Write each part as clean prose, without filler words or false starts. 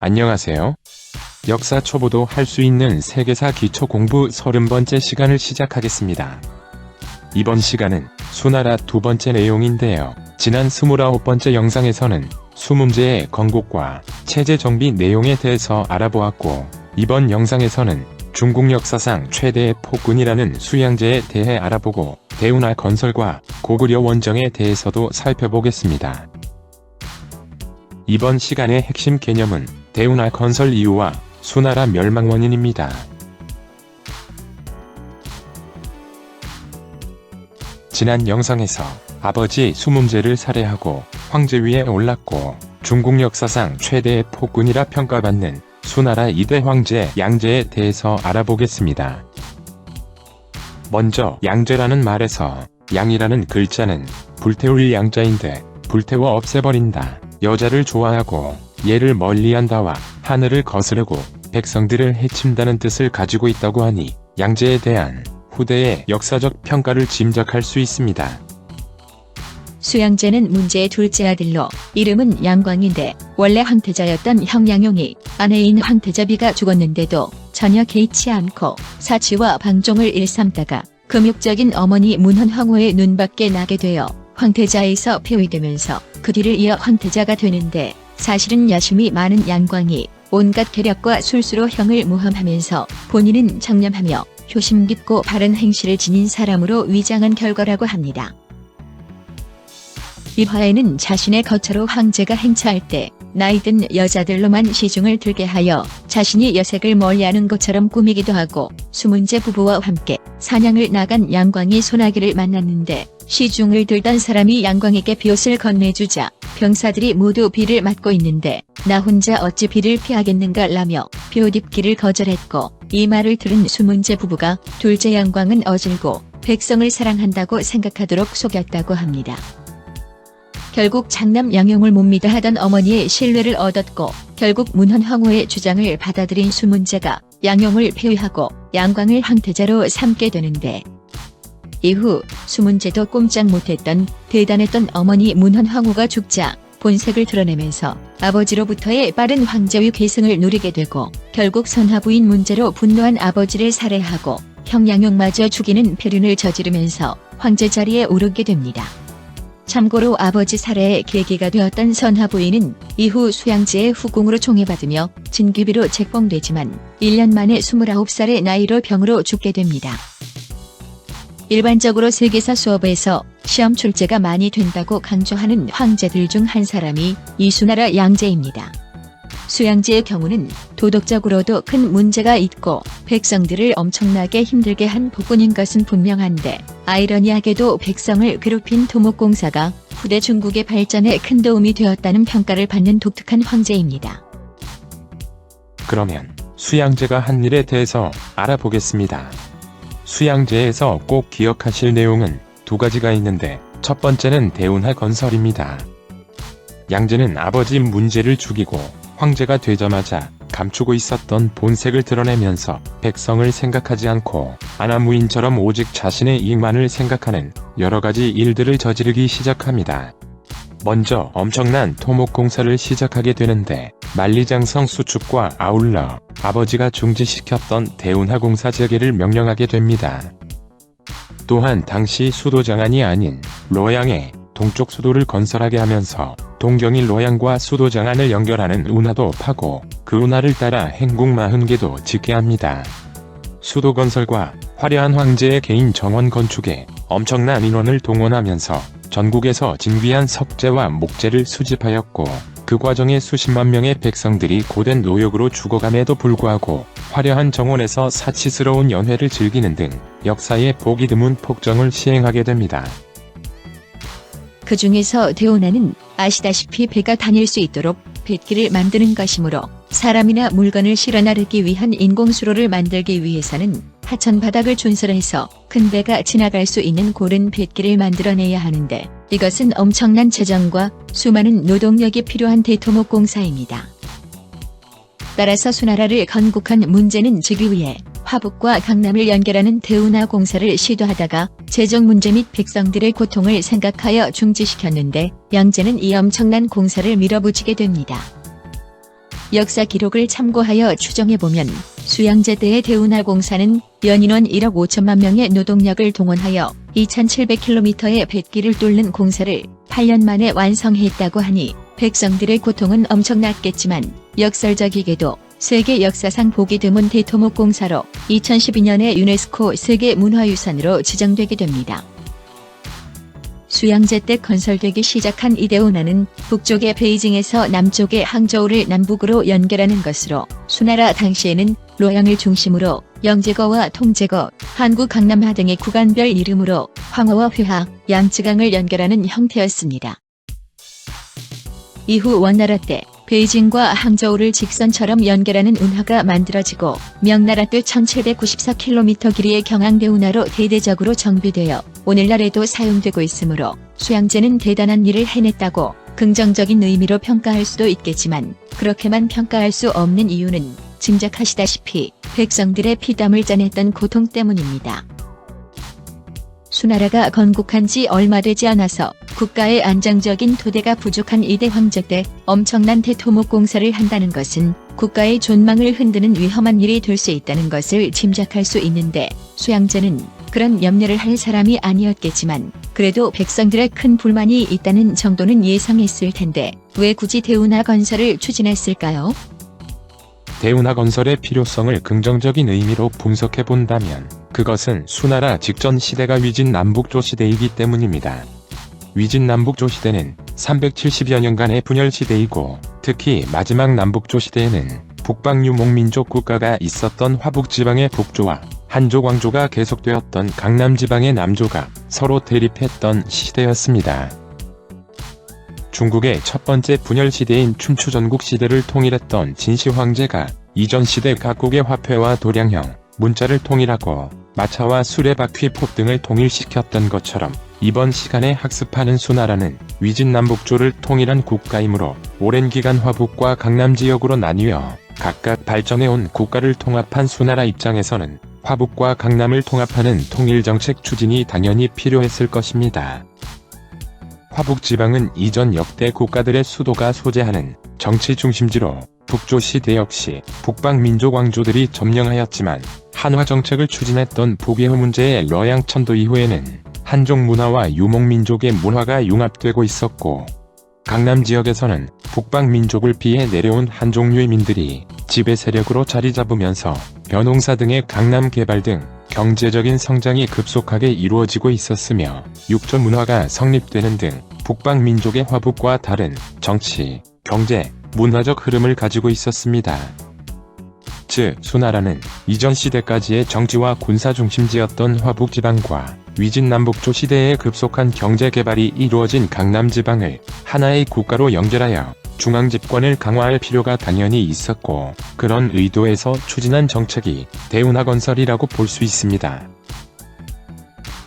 안녕하세요. 역사 초보도 할 수 있는 세계사 기초 공부 30번째 시간을 시작하겠습니다. 이번 시간은 수나라 두 번째 내용인데요. 지난 29번째 영상에서는 수문제의 건국과 체제 정비 내용에 대해서 알아보았고, 이번 영상에서는 중국 역사상 최대의 폭군이라는 수양제에 대해 알아보고, 대운하 건설과 고구려 원정에 대해서도 살펴보겠습니다. 이번 시간의 핵심 개념은 대운하 건설 이유와 수나라 멸망 원인입니다. 지난 영상에서 아버지 수문제를 살해하고 황제 위에 올랐고, 중국 역사상 최대의 폭군이라 평가받는 수나라 2대 황제 양제에 대해서 알아보겠습니다. 먼저 양제라는 말에서 양이라는 글자는 불태울 양자인데, 불태워 없애버린다, 여자를 좋아하고 예를 멀리한다와 하늘을 거스르고 백성들을 해친다는 뜻을 가지고 있다고 하니 양제에 대한 후대의 역사적 평가를 짐작할 수 있습니다. 수양제는 문제의 둘째 아들로 이름은 양광인데, 원래 황태자였던 형 양용이 아내인 황태자비가 죽었는데도 전혀 개의치 않고 사치와 방종을 일삼다가 금욕적인 어머니 문헌황후의 눈밖에 나게 되어 황태자에서 폐위되면서 그 뒤를 이어 황태자가 되는데, 사실은 야심이 많은 양광이 온갖 계략과 술수로 형을 모함하면서 본인은 청렴하며 효심 깊고 바른 행실을 지닌 사람으로 위장한 결과라고 합니다. 일화에는 자신의 거처로 황제가 행차할 때 나이든 여자들로만 시중을 들게 하여 자신이 여색을 멀리하는 것처럼 꾸미기도 하고, 수문제 부부와 함께 사냥을 나간 양광이 소나기를 만났는데, 시중을 들던 사람이 양광에게 비옷을 건네주자 병사들이 모두 비를 맞고 있는데 나 혼자 어찌 비를 피하겠는가 라며 비옷 입기를 거절했고, 이 말을 들은 수문제 부부가 둘째 양광은 어질고 백성을 사랑한다고 생각하도록 속였다고 합니다. 결국 장남 양용을 못 믿어 하던 어머니의 신뢰를 얻었고, 결국 문헌황후의 주장을 받아들인 수문제가 양용을 폐위하고 양광을 황태자로 삼게 되는데, 이후 수문제도 꼼짝 못했던 대단했던 어머니 문헌황후가 죽자 본색을 드러내면서 아버지로부터의 빠른 황제위 계승을 누리게 되고, 결국 선하부인 문제로 분노한 아버지를 살해하고 형 양용마저 죽이는 패륜을 저지르면서 황제 자리에 오르게 됩니다. 참고로 아버지 살해의 계기가 되었던 선하부인은 이후 수양제의 후궁으로 총애받으며 진귀비로 책봉되지만 1년 만에 29살의 나이로 병으로 죽게 됩니다. 일반적으로 세계사 수업에서 시험 출제가 많이 된다고 강조하는 황제들 중 한 사람이 이 수나라 양제입니다. 수양제의 경우는 도덕적으로도 큰 문제가 있고 백성들을 엄청나게 힘들게 한 폭군인 것은 분명한데, 아이러니하게도 백성을 괴롭힌 토목공사가 후대 중국의 발전에 큰 도움이 되었다는 평가를 받는 독특한 황제입니다. 그러면 수양제가 한 일에 대해서 알아보겠습니다. 수양제에서 꼭 기억하실 내용은 두 가지가 있는데, 첫 번째는 대운하 건설입니다. 양제는 아버지 문제를 죽이고 황제가 되자마자 감추고 있었던 본색을 드러내면서 백성을 생각하지 않고 아나무인처럼 오직 자신의 이익만을 생각하는 여러가지 일들을 저지르기 시작합니다. 먼저 엄청난 토목공사를 시작하게 되는데, 만리장성 수축과 아울러 아버지가 중지시켰던 대운하 공사 재개를 명령하게 됩니다. 또한 당시 수도장안이 아닌 로양에 동쪽 수도를 건설하게 하면서 동경이 로양과 수도장안을 연결하는 운하도 파고 그 운하를 따라 행궁 40개도 짓게 합니다. 수도 건설과 화려한 황제의 개인 정원 건축에 엄청난 인원을 동원하면서 전국에서 진귀한 석재와 목재를 수집하였고, 그 과정에 수십만 명의 백성들이 고된 노역으로 죽어감에도 불구하고 화려한 정원에서 사치스러운 연회를 즐기는 등 역사에 보기 드문 폭정을 시행하게 됩니다. 그 중에서 대운하는 아시다시피 배가 다닐 수 있도록 뱃길을 만드는 것이므로, 사람이나 물건을 실어 나르기 위한 인공수로를 만들기 위해서는 하천 바닥을 준설해서 큰 배가 지나갈 수 있는 고른 뱃길을 만들어내야 하는데, 이것은 엄청난 재정과 수많은 노동력이 필요한 대토목공사입니다. 따라서 수나라를 건국한 문제는 즉위 위에 화북과 강남을 연결하는 대운하 공사를 시도하다가 재정 문제 및 백성들의 고통을 생각하여 중지시켰는데, 양제는 이 엄청난 공사를 밀어붙이게 됩니다. 역사 기록을 참고하여 추정해보면 수양제 때의 대운하공사는 연인원 1억 5천만 명의 노동력을 동원하여 2700km의 뱃길을 뚫는 공사를 8년 만에 완성했다고 하니 백성들의 고통은 엄청났겠지만 역설적이게도 세계 역사상 보기 드문 대토목공사로 2012년에 유네스코 세계문화유산으로 지정되게 됩니다. 수양제 때 건설되기 시작한 이 대운하는 북쪽의 베이징에서 남쪽의 항저우를 남북으로 연결하는 것으로 수나라 당시에는 로양을 중심으로 영제거와 통제거, 한국 강남하 등의 구간별 이름으로 황허와 회하, 양쯔강을 연결하는 형태였습니다. 이후 원나라 때 베이징과 항저우를 직선처럼 연결하는 운하가 만들어지고 명나라 때 1794km 길이의 경항대운하로 대대적으로 정비되어 오늘날에도 사용되고 있으므로 수양제는 대단한 일을 해냈다고 긍정적인 의미로 평가할 수도 있겠지만 그렇게만 평가할 수 없는 이유는 짐작하시다시피 백성들의 피땀을 짜냈던 고통 때문입니다. 수나라가 건국한 지 얼마 되지 않아서 국가의 안정적인 토대가 부족한 이대 황제 때 엄청난 대토목공사를 한다는 것은 국가의 존망을 흔드는 위험한 일이 될 수 있다는 것을 짐작할 수 있는데 수양제는 그런 염려를 할 사람이 아니었겠지만 그래도 백성들의 큰 불만이 있다는 정도는 예상했을 텐데 왜 굳이 대운하 건설을 추진했을까요? 대운하 건설의 필요성을 긍정적인 의미로 분석해 본다면 그것은 수나라 직전 시대가 위진남북조 시대이기 때문입니다. 위진남북조 시대는 370여 년간의 분열 시대이고 특히 마지막 남북조 시대에는 북방유목민족 국가가 있었던 화북지방의 북조와 한조 광조가 계속되었던 강남지방의 남조가 서로 대립했던 시대였습니다. 중국의 첫 번째 분열 시대인 춘추 전국 시대를 통일했던 진시 황제가 이전 시대 각국의 화폐와 도량형, 문자를 통일하고 마차와 수레바퀴 폿 등을 통일시켰던 것처럼 이번 시간에 학습하는 수나라는 위진남북조를 통일한 국가이므로 오랜 기간 화북과 강남 지역으로 나뉘어 각각 발전해온 국가를 통합한 수나라 입장에서는 화북과 강남을 통합하는 통일정책 추진이 당연히 필요했을 것입니다. 화북지방은 이전 역대 국가들의 수도가 소재하는 정치 중심지로 북조 시대 역시 북방민족 왕조들이 점령하였지만 한화정책을 추진했던 북예후 문제의 러양천도 이후에는 한족 문화와 유목민족의 문화가 융합되고 있었고 강남 지역에서는 북방민족을 피해 내려온 한족류의 민들이 지배 세력으로 자리 잡으면서 벼농사 등의 강남 개발 등 경제적인 성장이 급속하게 이루어지고 있었으며 육조 문화가 성립되는 등 북방민족의 화북과 다른 정치, 경제, 문화적 흐름을 가지고 있었습니다. 즉 수나라는 이전 시대까지의 정치와 군사 중심지였던 화북지방과 위진남북조 시대의 급속한 경제개발이 이루어진 강남지방을 하나의 국가로 연결하여 중앙집권을 강화할 필요가 당연히 있었고 그런 의도에서 추진한 정책이 대운하 건설이라고 볼 수 있습니다.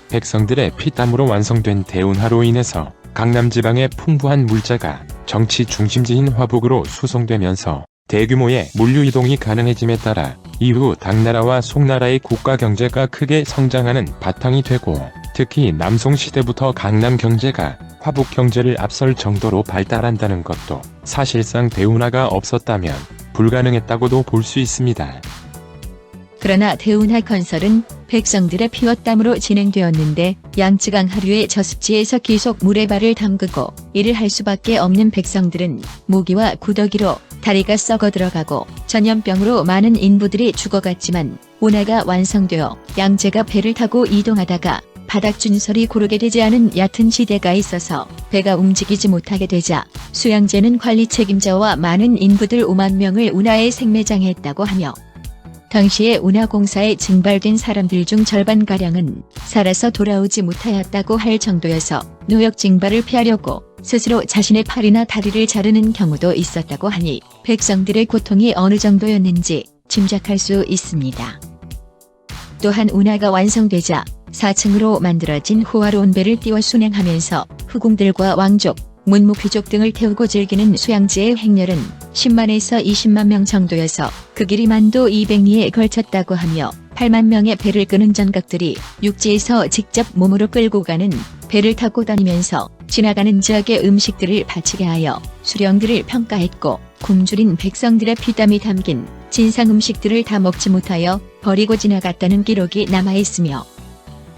백성들의 피땀으로 완성된 대운하로 인해서 강남지방의 풍부한 물자가 정치 중심지인 화북으로 수송되면서 대규모의 물류이동이 가능해짐에 따라 이후 당나라와 송나라의 국가 경제가 크게 성장하는 바탕이 되고 특히 남송시대부터 강남 경제가 화북 경제를 앞설 정도로 발달한다는 것도 사실상 대운하가 없었다면 불가능했다고도 볼 수 있습니다. 그러나 대운하 건설은 백성들의 피와 땀으로 진행되었는데 양쯔강 하류의 저습지에서 계속 물에 발을 담그고 일을 할 수밖에 없는 백성들은 모기와 구더기로 다리가 썩어 들어가고 전염병으로 많은 인부들이 죽어갔지만 운하가 완성되어 양제가 배를 타고 이동하다가 바닥 준설이 고르게 되지 않은 얕은 지대가 있어서 배가 움직이지 못하게 되자 수양제는 관리 책임자와 많은 인부들 5만 명을 운하에 생매장했다고 하며 당시에 운하공사에 증발된 사람들 중 절반가량은 살아서 돌아오지 못하였다고 할 정도여서 노역 징발을 피하려고 스스로 자신의 팔이나 다리를 자르는 경우도 있었다고 하니 백성들의 고통이 어느 정도였는지 짐작할 수 있습니다. 또한 운하가 완성되자 4층으로 만들어진 호화로운 배를 띄워 순행하면서 후궁들과 왕족, 문무귀족 등을 태우고 즐기는 수양제의 행렬은 10만에서 20만 명 정도여서 그 길이 만도 200리에 걸쳤다고 하며 8만 명의 배를 끄는 전각들이 육지에서 직접 몸으로 끌고 가는 배를 타고 다니면서 지나가는 지역의 음식들을 바치게 하여 수령들을 평가했고 굶주린 백성들의 피땀이 담긴 진상 음식들을 다 먹지 못하여 버리고 지나갔다는 기록이 남아있으며,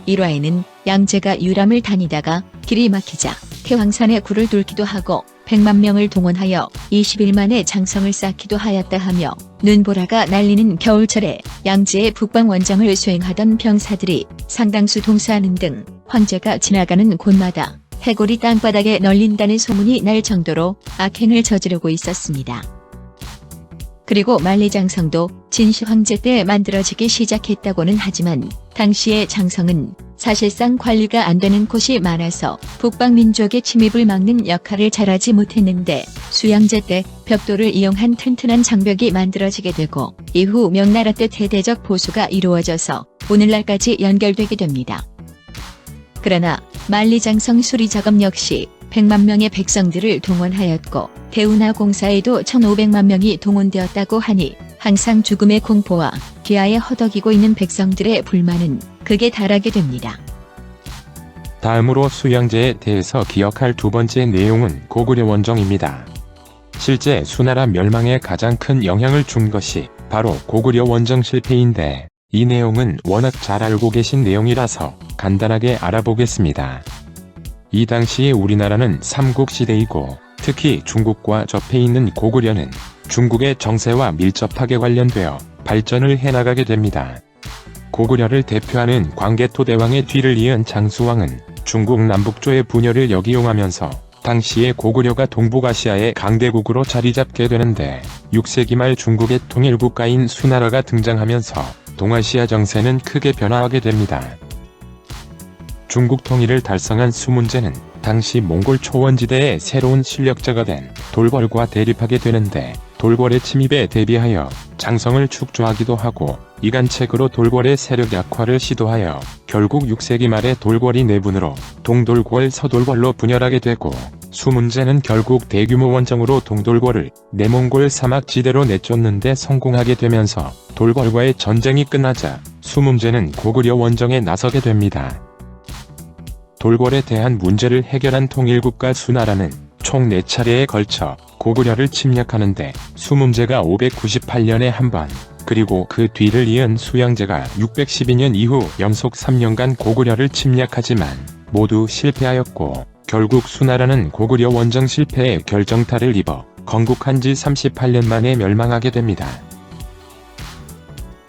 일화에는 양제가 유람을 다니다가 길이 막히자 태왕산에 굴을 뚫기도 하고 100만 명을 동원하여 20일 만에 장성을 쌓기도 하였다 하며, 눈보라가 날리는 겨울철에 양제의 북방 원정을 수행하던 병사들이 상당수 동사하는 등 황제가 지나가는 곳마다 해골이 땅바닥에 널린다는 소문이 날 정도로 악행을 저지르고 있었습니다. 그리고 만리장성도 진시 황제 때 만들어지기 시작했다고는 하지만 당시의 장성은 사실상 관리가 안 되는 곳이 많아서 북방 민족의 침입을 막는 역할을 잘하지 못했는데, 수양제 때 벽돌을 이용한 튼튼한 장벽이 만들어지게 되고 이후 명나라 때 대대적 보수가 이루어져서 오늘날까지 연결되게 됩니다. 그러나 만리장성 수리 작업 역시 100만 명의 백성들을 동원하였고 대운하 공사에도 1500만 명이 동원되었다고 하니 항상 죽음의 공포와 기아에 허덕이고 있는 백성들의 불만은 극에 달하게 됩니다. 다음으로 수양제에 대해서 기억할 두 번째 내용은 고구려 원정입니다. 실제 수나라 멸망에 가장 큰 영향을 준 것이 바로 고구려 원정 실패인데, 이 내용은 워낙 잘 알고 계신 내용이라서 간단하게 알아보겠습니다. 이 당시에 우리나라는 삼국시대이고 특히 중국과 접해 있는 고구려는 중국의 정세와 밀접하게 관련되어 발전을 해나가게 됩니다. 고구려를 대표하는 광개토대왕의 뒤를 이은 장수왕은 중국 남북조의 분열을 역이용하면서 당시에 고구려가 동북아시아의 강대국으로 자리잡게 되는데, 6세기 말 중국의 통일국가인 수나라가 등장하면서 동아시아 정세는 크게 변화하게 됩니다. 중국 통일을 달성한 수문제는 당시 몽골 초원지대의 새로운 실력자가 된 돌궐과 대립하게 되는데, 돌궐의 침입에 대비하여 장성을 축조하기도 하고 이간책으로 돌궐의 세력 약화를 시도하여 결국 6세기 말에 돌궐이 내분으로 동돌궐 서돌궐로 분열하게 되고, 수문제는 결국 대규모 원정으로 동돌궐을 내몽골 사막지대로 내쫓는데 성공하게 되면서 돌궐과의 전쟁이 끝나자 수문제는 고구려 원정에 나서게 됩니다. 돌궐에 대한 문제를 해결한 통일국가 수나라는 총 4차례에 걸쳐 고구려를 침략하는데, 수문제가 598년에 한 번, 그리고 그 뒤를 이은 수양제가 612년 이후 연속 3년간 고구려를 침략하지만 모두 실패하였고, 결국 수나라는 고구려 원정 실패에 결정타를 입어 건국한 지 38년 만에 멸망하게 됩니다.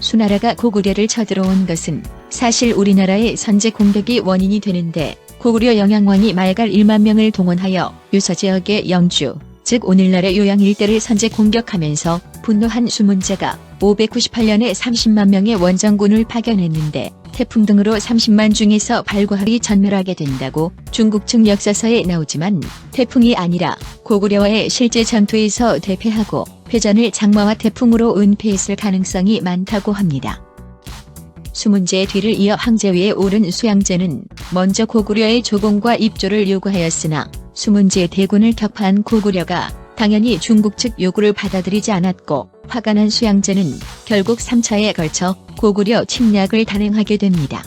수나라가 고구려를 쳐들어온 것은 사실 우리나라의 선제 공격이 원인이 되는데, 고구려 영양왕이 말갈 1만 명을 동원하여 유서 지역의 영주, 즉 오늘날의 요양 일대를 선제 공격하면서 분노한 수문제가 598년에 30만 명의 원정군을 파견했는데, 태풍 등으로 30만 중에서 발과하기 전멸하게 된다고 중국 측 역사서에 나오지만, 태풍이 아니라 고구려와의 실제 전투에서 대패하고 패전을 장마와 태풍으로 은폐했을 가능성이 많다고 합니다. 수문제의 뒤를 이어 황제 위에 오른 수양제는 먼저 고구려의 조공과 입조를 요구하였으나 수문제의 대군을 격파한 고구려가 당연히 중국 측 요구를 받아들이지 않았고, 화가 난 수양제는 결국 3차에 걸쳐 고구려 침략을 단행하게 됩니다.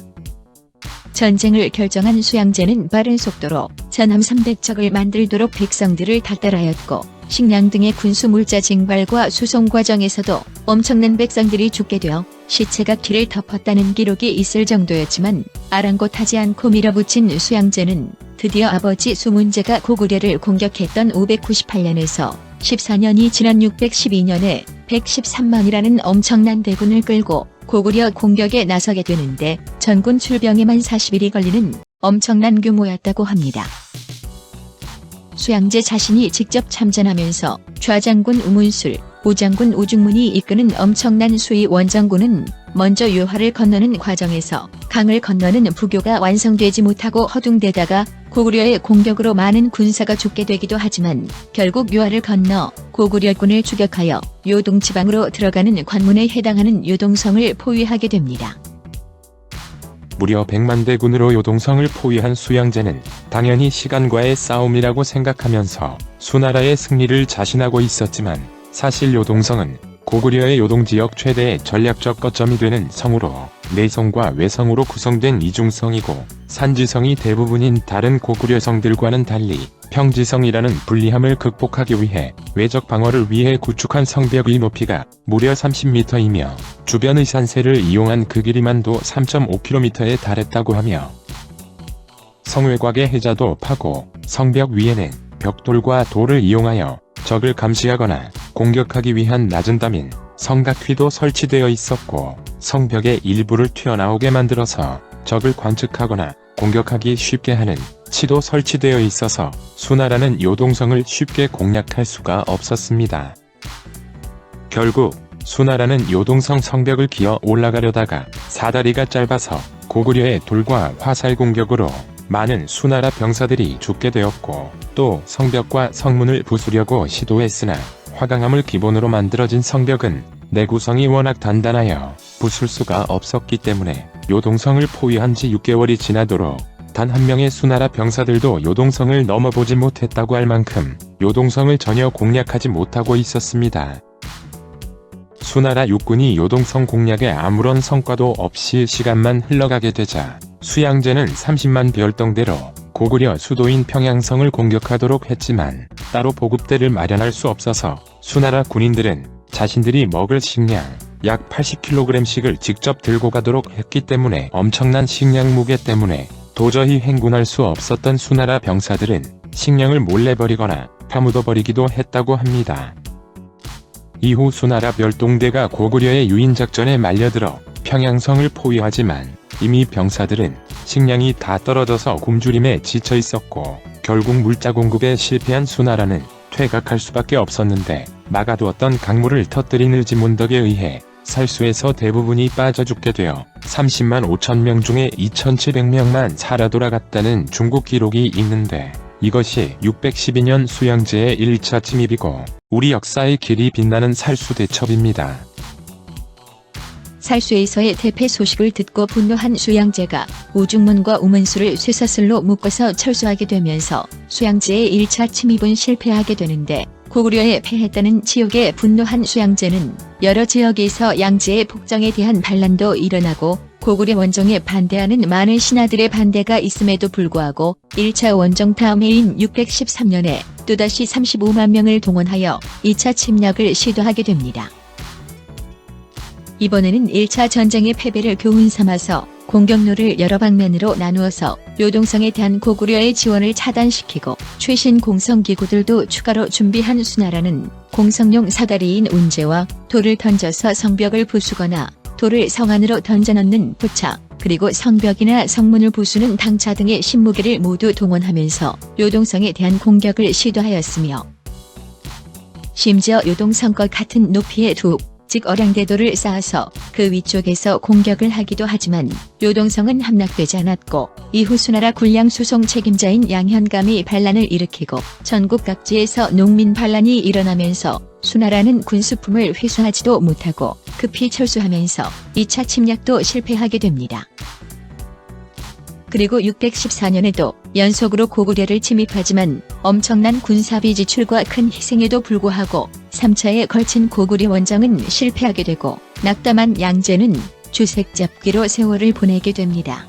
전쟁을 결정한 수양제는 빠른 속도로 전함 300척을 만들도록 백성들을 닥달하였고, 식량 등의 군수 물자 징발과 수송 과정에서도 엄청난 백성들이 죽게 되어 시체가 길을 덮었다는 기록이 있을 정도였지만, 아랑곳하지 않고 밀어붙인 수양제는 드디어 아버지 수문제가 고구려를 공격했던 598년에서 14년이 지난 612년에 113만이라는 엄청난 대군을 끌고 고구려 공격에 나서게 되는데, 전군 출병에만 40일이 걸리는 엄청난 규모였다고 합니다. 수양제 자신이 직접 참전하면서 좌장군 우문술, 우장군 우중문이 이끄는 엄청난 수의 원정군은 먼저 유화를 건너는 과정에서 강을 건너는 부교가 완성되지 못하고 허둥대다가 고구려의 공격으로 많은 군사가 죽게 되기도 하지만, 결국 유화를 건너 고구려군을 추격하여 요동 지방으로 들어가는 관문에 해당하는 요동성을 포위하게 됩니다. 무려 100만 대군으로 요동성을 포위한 수양제는 당연히 시간과의 싸움이라고 생각하면서 수나라의 승리를 자신하고 있었지만, 사실 요동성은 고구려의 요동지역 최대의 전략적 거점이 되는 성으로 내성과 외성으로 구성된 이중성이고 산지성이 대부분인 다른 고구려 성들과는 달리 평지성이라는 불리함을 극복하기 위해 외적 방어를 위해 구축한 성벽의 높이가 무려 30m이며 주변의 산세를 이용한 그 길이만도 3.5km에 달했다고 하며 성외곽의 해자도 파고 성벽 위에는 벽돌과 돌을 이용하여 적을 감시하거나 공격하기 위한 낮은 담인 성각휘도 설치되어 있었고 성벽의 일부를 튀어나오게 만들어서 적을 관측하거나 공격하기 쉽게 하는 치도 설치되어 있어서 수나라는 요동성을 쉽게 공략할 수가 없었습니다. 결국 수나라는 요동성 성벽을 기어 올라가려다가 사다리가 짧아서 고구려의 돌과 화살 공격으로 많은 수나라 병사들이 죽게 되었고 또 성벽과 성문을 부수려고 시도했으나 화강암을 기본으로 만들어진 성벽은 내구성이 워낙 단단하여 부술 수가 없었기 때문에 요동성을 포위한 지 6개월이 지나도록 단 한 명의 수나라 병사들도 요동성을 넘어보지 못했다고 할 만큼 요동성을 전혀 공략하지 못하고 있었습니다. 수나라 육군이 요동성 공략에 아무런 성과도 없이 시간만 흘러가게 되자 수양제는 30만 별동대로 고구려 수도인 평양성을 공격하도록 했지만 따로 보급대를 마련할 수 없어서 수나라 군인들은 자신들이 먹을 식량 약 80kg씩을 직접 들고 가도록 했기 때문에 엄청난 식량 무게 때문에 도저히 행군할 수 없었던 수나라 병사들은 식량을 몰래 버리거나 파묻어 버리기도 했다고 합니다. 이후 수나라 별동대가 고구려의 유인작전에 말려들어 평양성을 포위하지만 이미 병사들은 식량이 다 떨어져서 굶주림에 지쳐 있었고 결국 물자 공급에 실패한 수나라는 퇴각할 수밖에 없었는데 막아두었던 강물을 터뜨린 을지문덕에 의해 살수에서 대부분이 빠져 죽게 되어 30만 5천 명 중에 2,700명만 살아 돌아갔다는 중국 기록이 있는데 이것이 612년 수양제의 1차 침입이고 우리 역사의 길이 빛나는 살수대첩입니다. 살수에서의 대패 소식을 듣고 분노한 수양제가 우중문과 우문수를 쇠사슬로 묶어서 철수하게 되면서 수양제의 1차 침입은 실패하게 되는데 고구려에 패했다는 치욕에 분노한 수양제는 여러 지역에서 양제의 폭정에 대한 반란도 일어나고 고구려 원정에 반대하는 많은 신하들의 반대가 있음에도 불구하고 1차 원정 다음 해인 613년에 또다시 35만 명을 동원하여 2차 침략을 시도하게 됩니다. 이번에는 1차 전쟁의 패배를 교훈 삼아서 공격로를 여러 방면으로 나누어서 요동성에 대한 고구려의 지원을 차단시키고 최신 공성기구들도 추가로 준비한 수나라는 공성용 사다리인 운제와 돌을 던져서 성벽을 부수거나 돌을 성 안으로 던져넣는 포차, 그리고 성벽이나 성문을 부수는 당차 등의 신무기를 모두 동원하면서 요동성에 대한 공격을 시도하였으며 심지어 요동성과 같은 높이의 즉 어량대도를 쌓아서 그 위쪽에서 공격을 하기도 하지만 요동성은 함락되지 않았고 이후 수나라 군량 수송 책임자인 양현감이 반란을 일으키고 전국 각지에서 농민 반란이 일어나면서 수나라는 군수품을 회수하지도 못하고 급히 철수하면서 2차 침략도 실패하게 됩니다. 그리고 614년에도 연속으로 고구려를 침입하지만 엄청난 군사비 지출과 큰 희생에도 불구하고 3차에 걸친 고구려 원정은 실패하게 되고 낙담한 양제는 주색 잡기로 세월을 보내게 됩니다.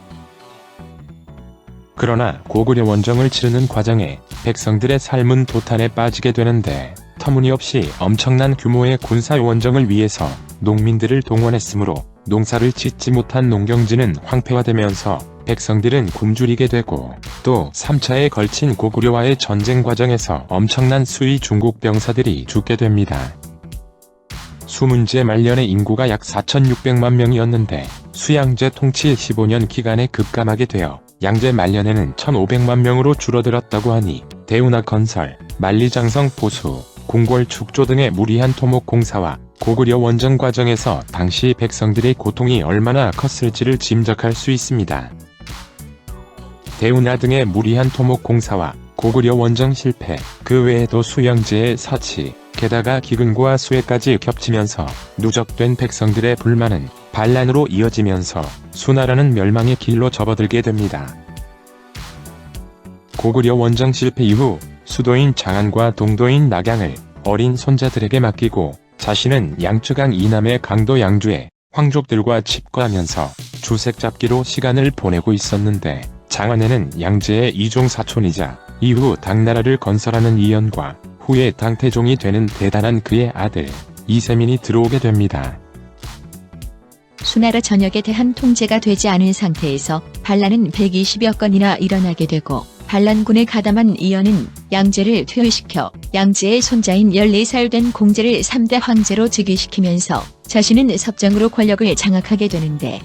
그러나 고구려 원정을 치르는 과정에 백성들의 삶은 도탄에 빠지게 되는데 터무니없이 엄청난 규모의 군사 원정을 위해서 농민들을 동원했으므로 농사를 짓지 못한 농경지는 황폐화되면서 백성들은 굶주리게 되고 또 3차에 걸친 고구려와의 전쟁 과정에서 엄청난 수의 중국 병사들이 죽게 됩니다. 수문제 말년의 인구가 약 4,600만 명이었는데 수양제 통치 15년 기간에 급감하게 되어 양제 말년에는 1,500만 명으로 줄어들었다고 하니 대운하 건설, 만리장성 보수, 궁궐 축조 등의 무리한 토목 공사와 고구려 원정 과정에서 당시 백성들의 고통이 얼마나 컸을지를 짐작할 수 있습니다. 대운하 등의 무리한 토목 공사와 고구려 원정 실패, 그 외에도 수양제의 사치, 게다가 기근과 수해까지 겹치면서 누적된 백성들의 불만은 반란으로 이어지면서 수나라는 멸망의 길로 접어들게 됩니다. 고구려 원정 실패 이후 수도인 장안과 동도인 낙양을 어린 손자들에게 맡기고 자신은 양쯔강 이남의 강도 양주에 황족들과 칩거하면서 주색 잡기로 시간을 보내고 있었는데 장안에는 양제의 이종 사촌이자 이후 당나라를 건설하는 이연과 후에 당태종이 되는 대단한 그의 아들 이세민이 들어오게 됩니다. 수나라 전역에 대한 통제가 되지 않은 상태에서 반란은 120여 건이나 일어나게 되고 반란군에 가담한 이연은 양제를 퇴위시켜 양제의 손자인 14살 된 공제를 3대 황제로 즉위시키면서 자신은 섭정으로 권력을 장악하게 되는데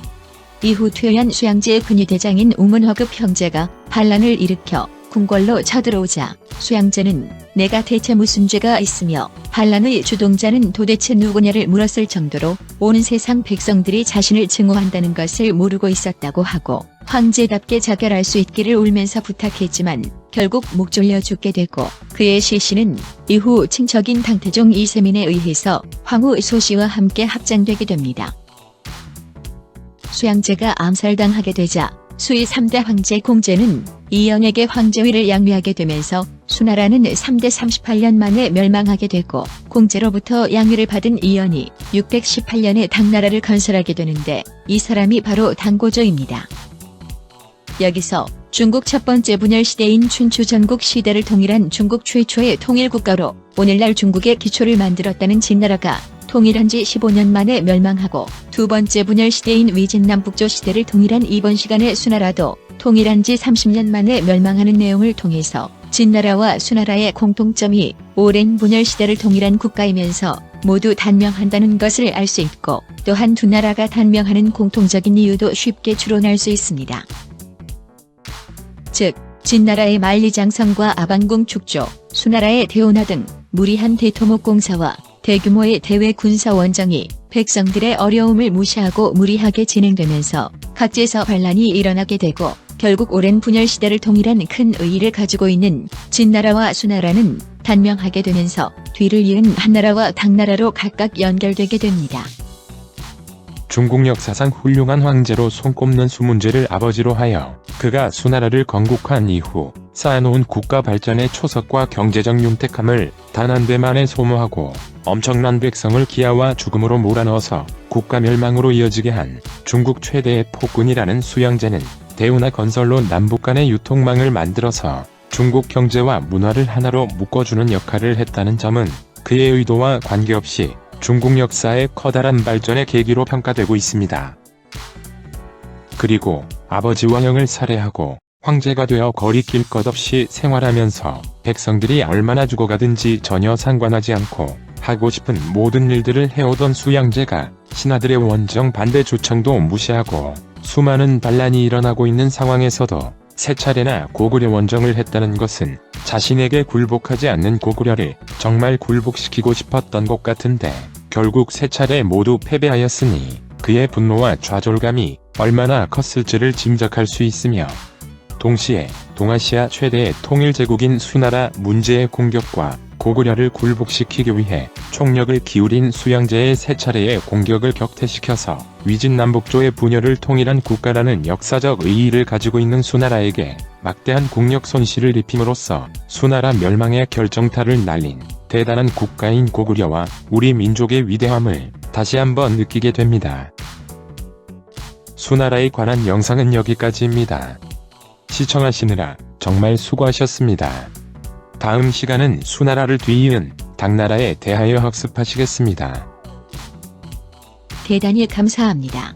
이후 퇴위한 수양제의 근위대장인 우문허급 형제가 반란을 일으켜 궁궐로 쳐들어오자 수양제는 내가 대체 무슨 죄가 있으며 반란의 주동자는 도대체 누구냐를 물었을 정도로 온 세상 백성들이 자신을 증오한다는 것을 모르고 있었다고 하고 황제답게 자결할 수 있기를 울면서 부탁했지만 결국 목 졸려 죽게 되고 그의 시신은 이후 친척인 당태종 이세민에 의해서 황후 소씨와 함께 합장되게 됩니다. 수양제가 암살당하게 되자 수의 3대 황제 공제는 이연에게 황제위를 양위하게 되면서 수나라는 3대 38년 만에 멸망하게 되고 공제로부터 양위를 받은 이연이 618년에 당나라를 건설하게 되는데 이 사람이 바로 당고조입니다. 여기서 중국 첫 번째 분열 시대인 춘추 전국 시대를 통일한 중국 최초의 통일국가로 오늘날 중국의 기초를 만들었다는 진나라가 통일한 지 15년 만에 멸망하고 두 번째 분열 시대인 위진남북조 시대를 통일한 이번 시간의 수나라도 통일한 지 30년 만에 멸망하는 내용을 통해서 진나라와 수나라의 공통점이 오랜 분열 시대를 통일한 국가이면서 모두 단명한다는 것을 알 수 있고 또한 두 나라가 단명하는 공통적인 이유도 쉽게 추론할 수 있습니다. 즉 진나라의 만리장성과 아방궁 축조, 수나라의 대운하 등 무리한 대토목공사와 대규모의 대외 군사 원정이 백성들의 어려움을 무시하고 무리하게 진행되면서 각지에서 반란이 일어나게 되고 결국 오랜 분열 시대를 통일한 큰 의의를 가지고 있는 진나라와 수나라는 단명하게 되면서 뒤를 이은 한나라와 당나라로 각각 연결되게 됩니다. 중국 역사상 훌륭한 황제로 손꼽는 수문제를 아버지로 하여 그가 수나라를 건국한 이후 쌓아놓은 국가 발전의 초석과 경제적 윤택함을 단 한 대 만에 소모하고 엄청난 백성을 기아와 죽음으로 몰아넣어서 국가 멸망으로 이어지게 한 중국 최대의 폭군이라는 수양제는 대운하 건설로 남북 간의 유통망을 만들어서 중국 경제와 문화를 하나로 묶어주는 역할을 했다는 점은 그의 의도와 관계없이 중국 역사의 커다란 발전의 계기로 평가되고 있습니다. 그리고 아버지와 형을 살해하고 황제가 되어 거리낄 것 없이 생활하면서 백성들이 얼마나 죽어가든지 전혀 상관하지 않고 하고 싶은 모든 일들을 해오던 수양제가 신하들의 원정 반대 주청도 무시하고 수많은 반란이 일어나고 있는 상황에서도 세 차례나 고구려 원정을 했다는 것은 자신에게 굴복하지 않는 고구려를 정말 굴복시키고 싶었던 것 같은데 결국 세 차례 모두 패배하였으니 그의 분노와 좌절감이 얼마나 컸을지를 짐작할 수 있으며 동시에 동아시아 최대의 통일제국인 수나라 문제의 공격과 고구려를 굴복시키기 위해 총력을 기울인 수양제의 세 차례의 공격을 격퇴시켜서 위진남북조의 분열을 통일한 국가라는 역사적 의의를 가지고 있는 수나라에게 막대한 국력 손실을 입힘으로써 수나라 멸망의 결정타를 날린 대단한 국가인 고구려와 우리 민족의 위대함을 다시 한번 느끼게 됩니다. 수나라에 관한 영상은 여기까지입니다. 시청하시느라 정말 수고하셨습니다. 다음 시간은 수나라를 뒤이은 당나라에 대하여 학습하시겠습니다. 대단히 감사합니다.